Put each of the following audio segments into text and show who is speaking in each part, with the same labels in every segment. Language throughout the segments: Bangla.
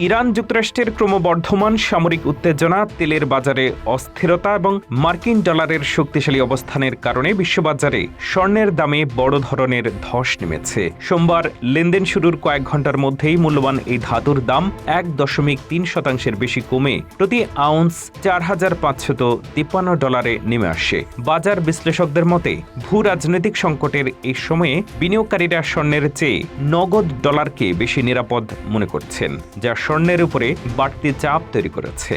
Speaker 1: ইরান যুক্তরাষ্ট্রের ক্রমবর্ধমান সামরিক উত্তেজনা, তেলের বাজারে অস্থিরতা এবং মার্কিন ডলারের শক্তিশালী অবস্থানের কারণে বিশ্ববাজারে স্বর্ণের দামে বড় ধরনের ধস নেমেছে। সোমবার লেনদেন শুরুর কয়েক ঘন্টার মধ্যেই মূল্যবান এই ধাতুর দাম ১.৩% বেশি কমে প্রতি আউন্স $৪,৫৫৩ নেমে আসে। বাজার বিশ্লেষকদের মতে ভূ রাজনৈতিক সংকটের এই সময়ে বিনিয়োগকারীরা স্বর্ণের চেয়ে নগদ ডলারকে বেশি নিরাপদ মনে করছেন, যা স্বর্ণের উপরে বাড়তি চাপ তৈরি করেছে।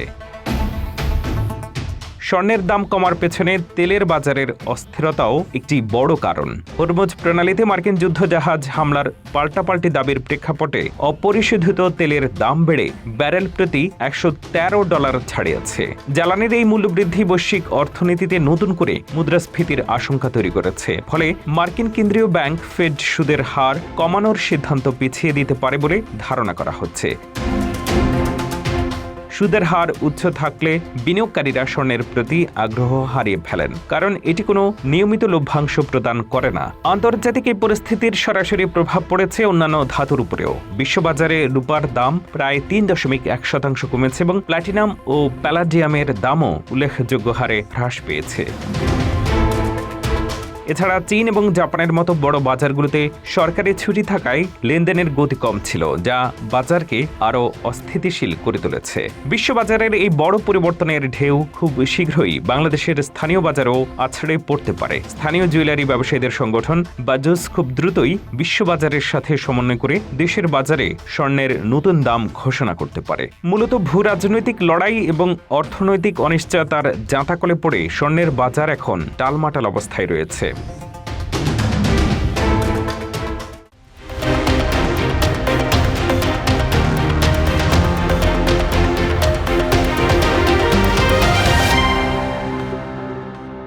Speaker 1: স্বর্ণের দাম কমার পেছনে তেলের বাজারের অস্থিরতাও একটি বড় কারণ। হরমুজ প্রণালীতে মার্কিন যুদ্ধজাহাজ হামলার পাল্টাপাল্টি দাবির প্রেক্ষাপটে অপরিশোধিত তেলের দাম বেড়ে ব্যারেল প্রতি $১১৩ ছাড়িয়েছে। জ্বালানির এই মূল্যবৃদ্ধি বৈশ্বিক অর্থনীতিতে নতুন করে মুদ্রাস্ফীতির আশঙ্কা তৈরি করেছে। ফলে মার্কিন কেন্দ্রীয় ব্যাংক ফেড সুদের হার কমানোর সিদ্ধান্ত পিছিয়ে দিতে পারে বলে ধারণা করা হচ্ছে। সুদের হার উচ্চ থাকলে বিনিয়োগকারীরা স্বর্ণের প্রতি আগ্রহ হারিয়ে ফেলেন, কারণ এটি কোনো নিয়মিত লভ্যাংশ প্রদান করে না। আন্তর্জাতিক এই পরিস্থিতির সরাসরি প্রভাব পড়েছে অন্যান্য ধাতুর উপরেও। বিশ্ববাজারে রূপার দাম প্রায় ৩.১% কমেছে এবং প্ল্যাটিনাম ও প্যালাডিয়ামের দামও উল্লেখযোগ্য হারে হ্রাস পেয়েছে। এছাড়া চীন এবং জাপানের মতো বড় বাজারগুলোতে সরকারি ছুটি থাকায় লেনদেনের গতি কম ছিল, যা বাজারকে আরও অস্থিতিশীল করে তুলেছে। বিশ্ববাজারের এই বড় পরিবর্তনের ঢেউ খুব শীঘ্রই বাংলাদেশের স্থানীয় বাজারেও আছড়ে পড়তে পারে। স্থানীয় জুয়েলারি ব্যবসায়ীদের সংগঠন বাজুস খুব দ্রুতই বিশ্ববাজারের সাথে সমন্বয় করে দেশের বাজারে স্বর্ণের নতুন দাম ঘোষণা করতে পারে। মূলত ভূ রাজনৈতিক লড়াই এবং অর্থনৈতিক অনিশ্চয়তার জাঁতাকলে পড়ে স্বর্ণের বাজার এখন টালমাটাল অবস্থায় রয়েছে।